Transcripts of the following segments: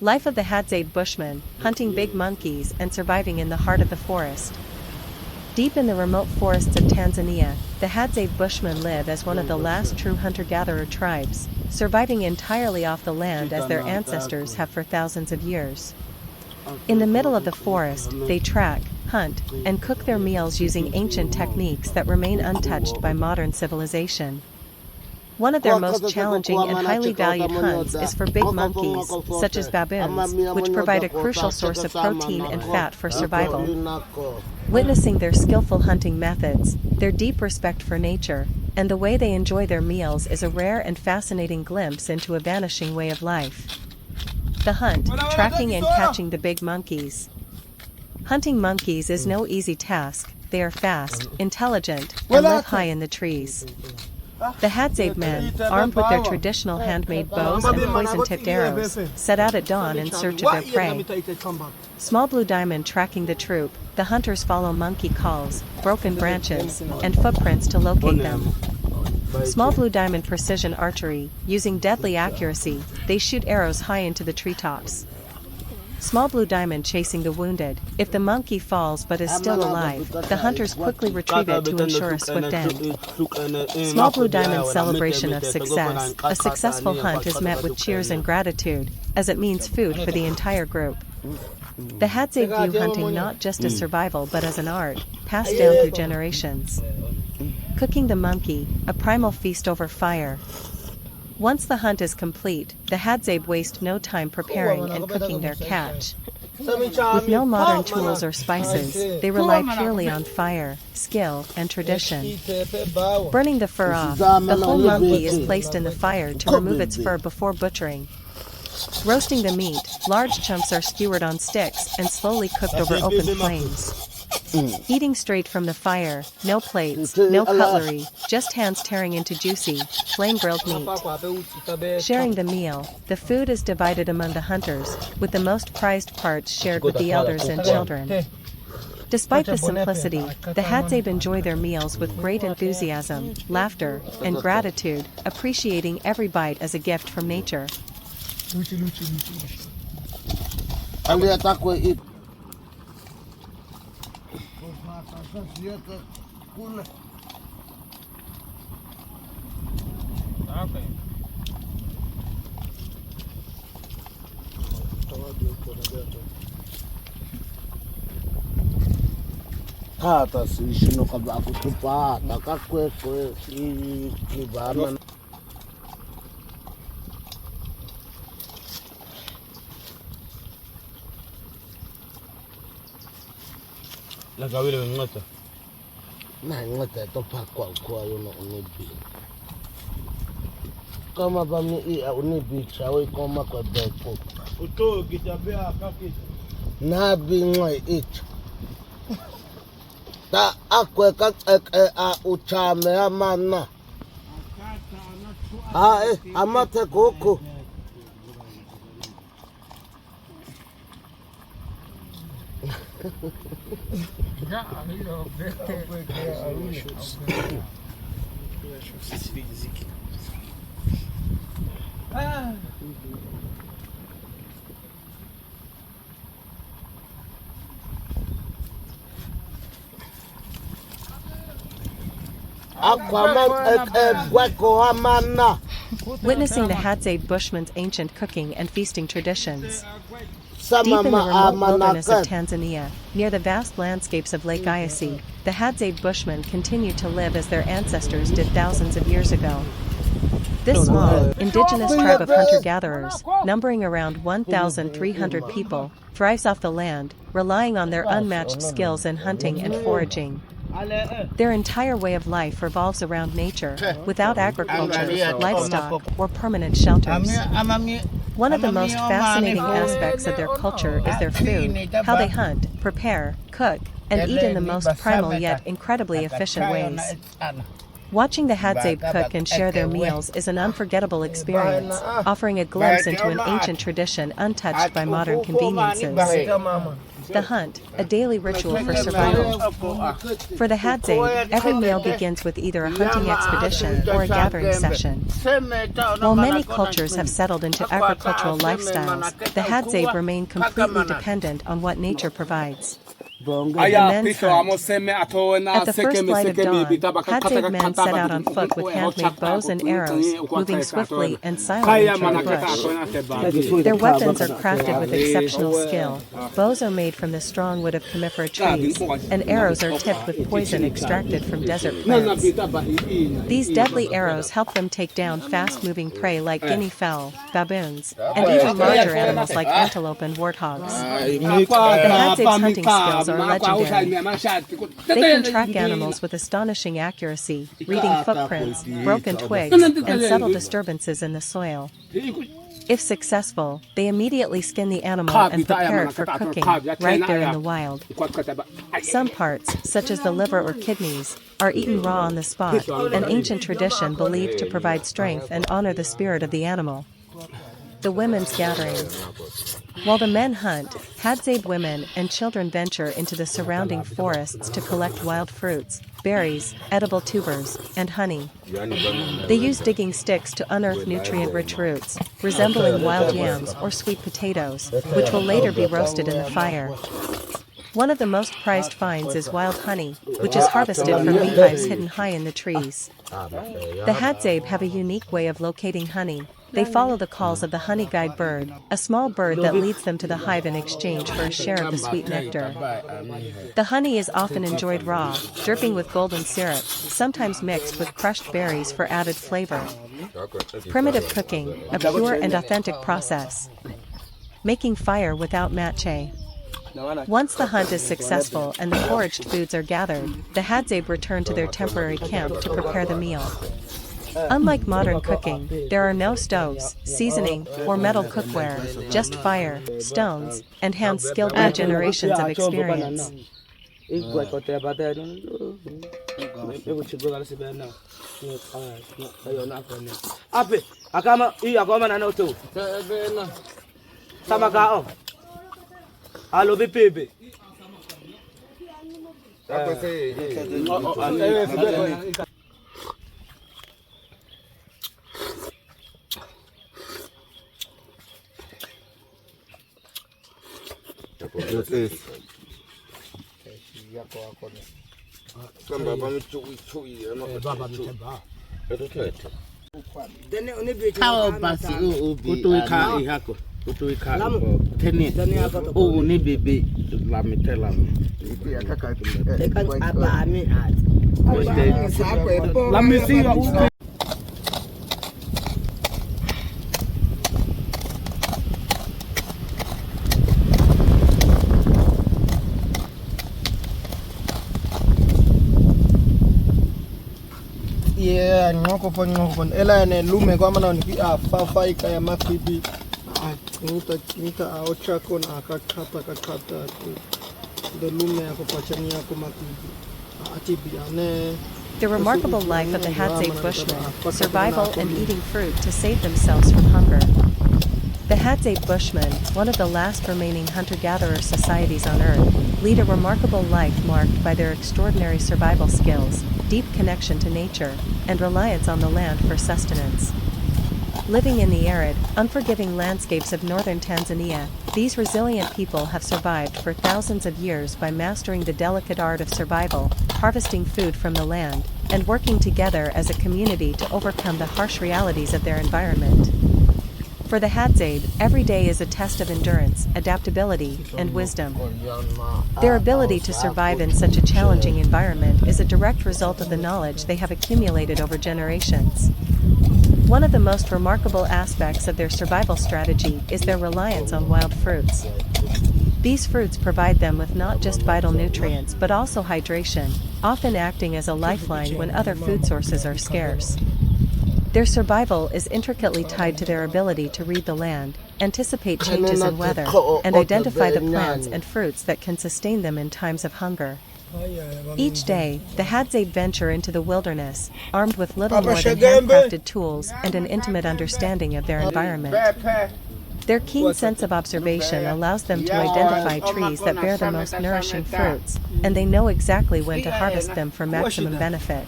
Life of the Hadzabe Bushmen, hunting big monkeys and surviving in the heart of the forest. Deep in the remote forests of Tanzania, the Hadzabe Bushmen live as one of the last true hunter-gatherer tribes, surviving entirely off the land as their ancestors have for thousands of years. In the middle of the forest, they track, hunt, and cook their meals using ancient techniques that remain untouched by modern civilization. One of their most challenging and highly valued hunts is for big monkeys, such as baboons, which provide a crucial source of protein and fat for survival. Witnessing their skillful hunting methods, their deep respect for nature, and the way they enjoy their meals is a rare and fascinating glimpse into a vanishing way of life. The hunt, tracking and catching the big monkeys. Hunting monkeys is no easy task. They are fast, intelligent, and live high in the trees. The Hadzabe men, armed with their traditional handmade bows and poison-tipped arrows, set out at dawn in search of their prey. Small Blue Diamond tracking the troop, the hunters follow monkey calls, broken branches, and footprints to locate them. Small Blue Diamond precision archery, using deadly accuracy, they shoot arrows high into the treetops. Small Blue Diamond chasing the wounded. If the monkey falls but is still alive, the hunters quickly retrieve it to ensure a swift end. Small Blue Diamond's celebration of success. A successful hunt is met with cheers and gratitude, as it means food for the entire group. The Hadzabe view hunting not just as survival but as an art, passed down through generations. Cooking the monkey, a primal feast over fire. Once the hunt is complete, the Hadzabe waste no time preparing and cooking their catch. With no modern tools or spices, they rely purely on fire, skill, and tradition. Burning the fur off, the whole monkey is placed in the fire to remove its fur before butchering. Roasting the meat, large chunks are skewered on sticks and slowly cooked over open flames. Eating straight from the fire, no plates, no cutlery, just hands tearing into juicy, flame-grilled meat. Sharing the meal, the food is divided among the hunters, with the most prized parts shared with the elders and children. Despite the simplicity, the Hadzabe enjoy their meals with great enthusiasm, laughter, and gratitude, appreciating every bite as a gift from nature. Kata si sino ka ba ako tupa nakakwe si ibana la gawile ngata na ngata to pa kwa yo no unibi kama ba mi I unibi chawe koma kwa beko uto kitabea kaki na bi ngwe it ta akwe ka a uchame amana amate koko Witnessing the Hadzabe Bushmen's ancient cooking and feasting traditions. Deep in the remote wilderness of Tanzania, near the vast landscapes of Lake Eyasi, the Hadzabe Bushmen continue to live as their ancestors did thousands of years ago. This small, indigenous tribe of hunter-gatherers, numbering around 1,300 people, thrives off the land, relying on their unmatched skills in hunting and foraging. Their entire way of life revolves around nature, without agriculture, livestock, or permanent shelters. One of the most fascinating aspects of their culture is their food, how they hunt, prepare, cook, and eat in the most primal yet incredibly efficient ways. Watching the Hadzabe cook and share their meals is an unforgettable experience, offering a glimpse into an ancient tradition untouched by modern conveniences. The hunt, a daily ritual for survival. For the Hadzabe, every meal begins with either a hunting expedition or a gathering session. While many cultures have settled into agricultural lifestyles, the Hadzabe remain completely dependent on what nature provides. The men's hunt. At the first light of dawn, Hadzabe men set out on foot with handmade bows and arrows, moving swiftly and silently through the bush. Their weapons are crafted with exceptional skill. Bows are made from the strong wood of coniferous trees, and arrows are tipped with poison extracted from desert plants. These deadly arrows help them take down fast-moving prey like guinea fowl, baboons, and even larger animals like antelope and warthogs. The Hadzabe's hunting skills are legendary. They can track animals with astonishing accuracy, reading footprints, broken twigs, and subtle disturbances in the soil. If successful, they immediately skin the animal and prepare it for cooking, right there in the wild. Some parts, such as the liver or kidneys, are eaten raw on the spot, an ancient tradition believed to provide strength and honor the spirit of the animal. The women's gatherings. While the men hunt, Hadzabe women and children venture into the surrounding forests to collect wild fruits, berries, edible tubers, and honey. They use digging sticks to unearth nutrient-rich roots, resembling wild yams or sweet potatoes, which will later be roasted in the fire. One of the most prized finds is wild honey, which is harvested from beehives hidden high in the trees. The Hadzabe have a unique way of locating honey. They follow the calls of the honey guide bird, a small bird that leads them to the hive in exchange for a share of the sweet nectar. The honey is often enjoyed raw, dripping with golden syrup, sometimes mixed with crushed berries for added flavor. Primitive cooking, a pure and authentic process. Making fire without matche. Once the hunt is successful and the foraged foods are gathered, the Hadzabe return to their temporary camp to prepare the meal. Unlike modern cooking, there are no stoves, seasoning, or metal cookware, just fire, stones, and hands skilled by generations of experience. Yeah, ngoko ela ne lume kwa maana ni fa ika ya mafibi nita aocha kona akakata the lume yako pachani yako mafibi atibi ane. The remarkable life of the Hadzabe Bushmen, survival and eating fruit to save themselves from hunger. The Hadzabe Bushmen, one of the last remaining hunter-gatherer societies on Earth, lead a remarkable life marked by their extraordinary survival skills, deep connection to nature, and reliance on the land for sustenance. Living in the arid, unforgiving landscapes of northern Tanzania, these resilient people have survived for thousands of years by mastering the delicate art of survival, harvesting food from the land, and working together as a community to overcome the harsh realities of their environment. For the Hadzabe, every day is a test of endurance, adaptability, and wisdom. Their ability to survive in such a challenging environment is a direct result of the knowledge they have accumulated over generations. One of the most remarkable aspects of their survival strategy is their reliance on wild fruits. These fruits provide them with not just vital nutrients but also hydration, often acting as a lifeline when other food sources are scarce. Their survival is intricately tied to their ability to read the land, anticipate changes in weather, and identify the plants and fruits that can sustain them in times of hunger. Each day, the Hadzabe venture into the wilderness, armed with little more than handcrafted tools and an intimate understanding of their environment. Their keen sense of observation allows them to identify trees that bear the most nourishing fruits, and they know exactly when to harvest them for maximum benefit.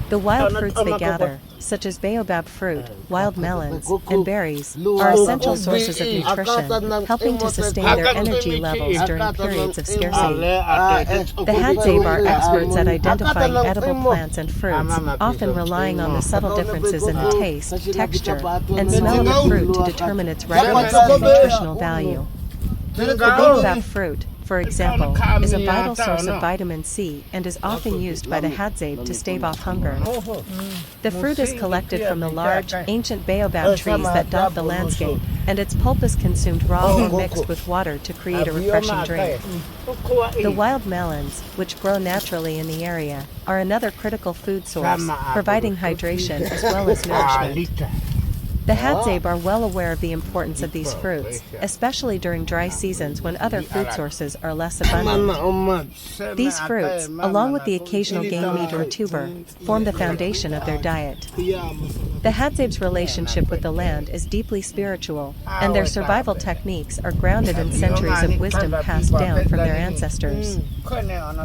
The wild fruits they gather, such as baobab fruit, wild melons, and berries, are essential sources of nutrition, helping to sustain their energy levels during periods of scarcity. The Hadzabe are experts at identifying edible plants and fruits, often relying on the subtle differences in the taste, texture, and smell of the fruit to determine its ripeness and nutritional value. The baobab fruit, for example, is a vital source of vitamin C and is often used by the Hadzabe to stave off hunger. The fruit is collected from the large, ancient baobab trees that dot the landscape, and its pulp is consumed raw or mixed with water to create a refreshing drink. The wild melons, which grow naturally in the area, are another critical food source, providing hydration as well as nourishment. The Hadzabe are well aware of the importance of these fruits, especially during dry seasons when other food sources are less abundant. These fruits, along with the occasional game meat or tuber, form the foundation of their diet. The Hadzabe's relationship with the land is deeply spiritual, and their survival techniques are grounded in centuries of wisdom passed down from their ancestors.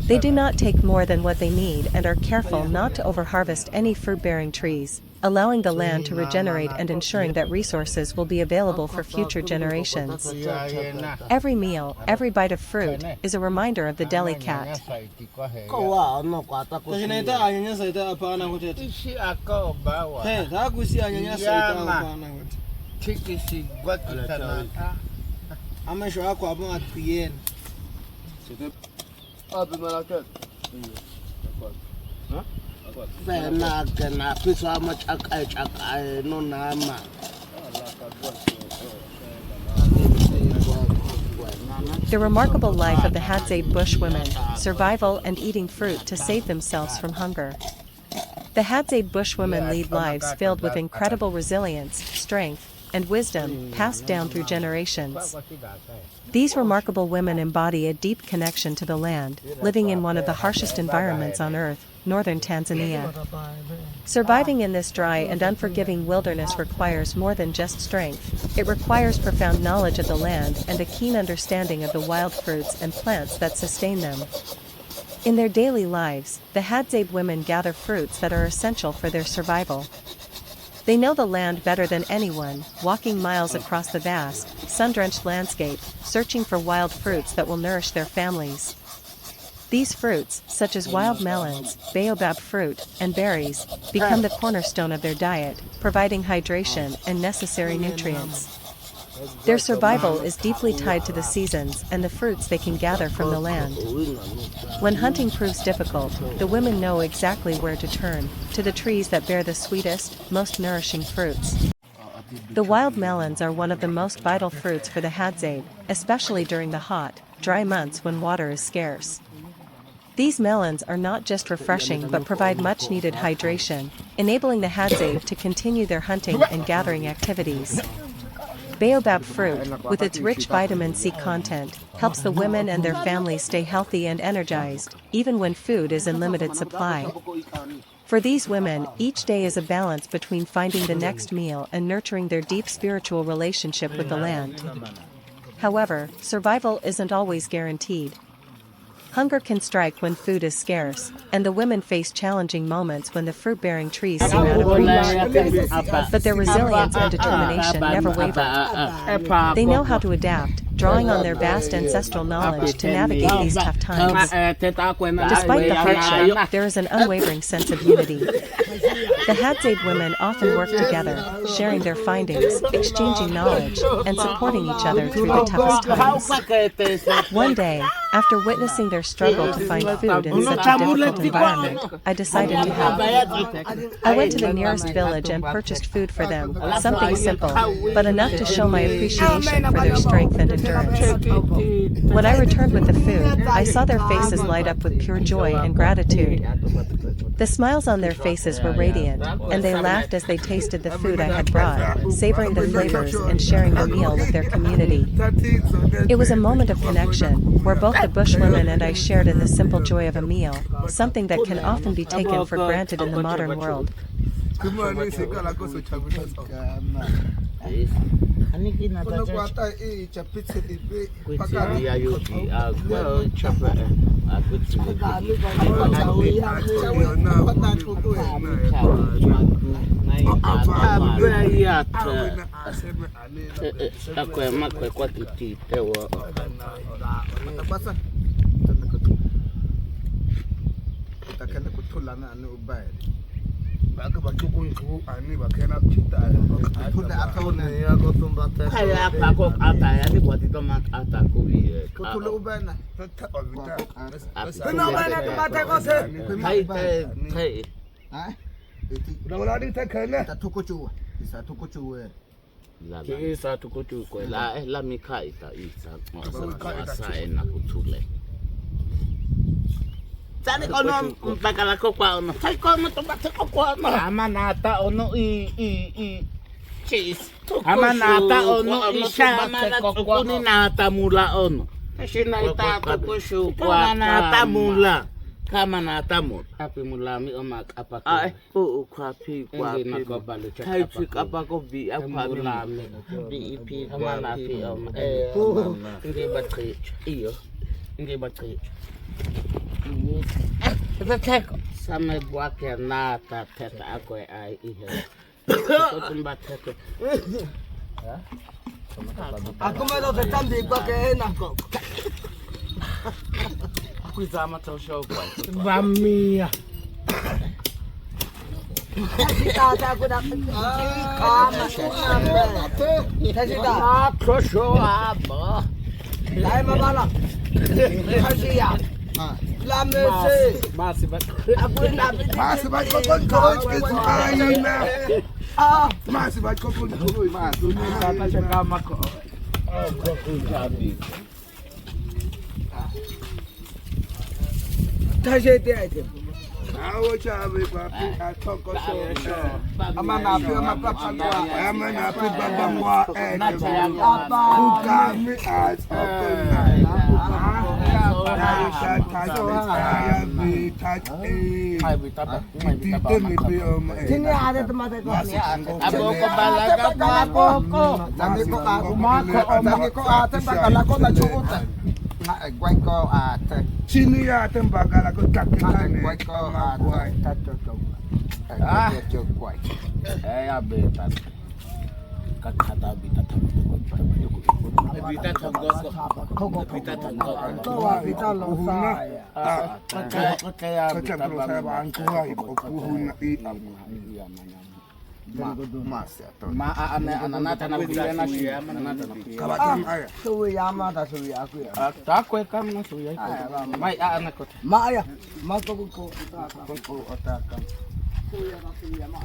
They do not take more than what they need and are careful not to overharvest any fruit-bearing trees, allowing the land to regenerate and ensuring that resources will be available for future generations. Every meal, every bite of fruit, is a reminder of the Delhi cat. The remarkable life of the Hadzabe Bush women, survival and eating fruit to save themselves from hunger. The Hadzabe Bush women lead lives filled with incredible resilience, strength, and wisdom passed down through generations. These remarkable women embody a deep connection to the land, living in one of the harshest environments on earth, northern Tanzania. Surviving in this dry and unforgiving wilderness requires more than just strength. It requires profound knowledge of the land and a keen understanding of the wild fruits and plants that sustain them. In their daily lives, the Hadzabe women gather fruits that are essential for their survival. They know the land better than anyone, walking miles across the vast, sun-drenched landscape, searching for wild fruits that will nourish their families. These fruits, such as wild melons, baobab fruit, and berries, become the cornerstone of their diet, providing hydration and necessary nutrients. Their survival is deeply tied to the seasons and the fruits they can gather from the land. When hunting proves difficult, the women know exactly where to turn, to the trees that bear the sweetest, most nourishing fruits. The wild melons are one of the most vital fruits for the Hadzabe, especially during the hot, dry months when water is scarce. These melons are not just refreshing but provide much-needed hydration, enabling the Hadzabe to continue their hunting and gathering activities. Baobab fruit, with its rich vitamin C content, helps the women and their families stay healthy and energized, even when food is in limited supply. For these women, each day is a balance between finding the next meal and nurturing their deep spiritual relationship with the land. However, survival isn't always guaranteed. Hunger can strike when food is scarce, and the women face challenging moments when the fruit-bearing trees seem out of reach. But their resilience and determination never waver. They know how to adapt, drawing on their vast ancestral knowledge to navigate these tough times. Despite the hardship, there is an unwavering sense of unity. The Hadzabe women often work together, sharing their findings, exchanging knowledge, and supporting each other through the toughest times. One day, after witnessing their struggle to find food in such a difficult environment, I decided to help. I went to the nearest village and purchased food for them, something simple, but enough to show my appreciation for their strength and endurance. When I returned with the food, I saw their faces light up with pure joy and gratitude. The smiles on their faces were radiant, and they laughed as they tasted the food I had brought, savoring the flavors and sharing the meal with their community. It was a moment of connection, where both the bushwomen and I shared in the simple joy of a meal, something that can often be taken for granted in the modern world. Sani kono mpakala kokwa ono. Sai kono tombate kokwa ono. Amanata ono I cheese. Amanata ono isha kokwa ono. Nata mula ono. Shina itata kushu kwa nata mula. Kama nata mula. Api mula mi omak apa ko. Ai kwa pi. Kai chik apa ko bi apa mula mi. Bi amana pi om. Nge batri. Iyo. Nge batri. Sama buake nata teta ako ai ihe. Aku malo tetambi buake nako. Aku zama tosho kwa. Vamia. Tata aku dah kama Tata tosho aba. Dai mabala. Kasia. La messe. Masi bat. Masi bat kokon aina. Masi bat kokon masi. Tata chakama ko. Jabi. Tajete aite. Awo chabe papi atoko so. Amana api amapapa kwa. Amana api baba mwa kukami as okona. Sini ada tempat itu. Aboko balaga aboko. Tapi kok aku tapi kok ate bakal aku tak cukup. Guai ko ate. Sini ya ate bakal aku tak kene. Guai ko ate. Ah, guai. Abeta. Kata bita bita tangoso bita tangoso bita losa kaya bita ma ananata na bidana shia ananata na kabata suwi yama ta suwi aku ya takwe kama suwi mai anakota ma ya ma ko otaka suwi yama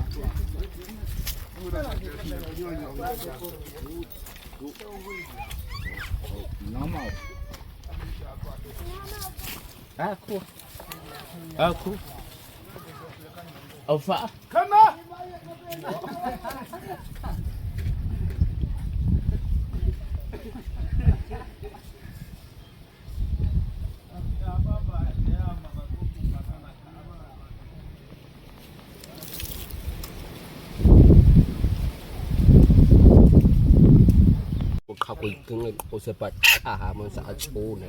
normal. Aku. Ofa. Come on. Kung usapat ahamon sa atso na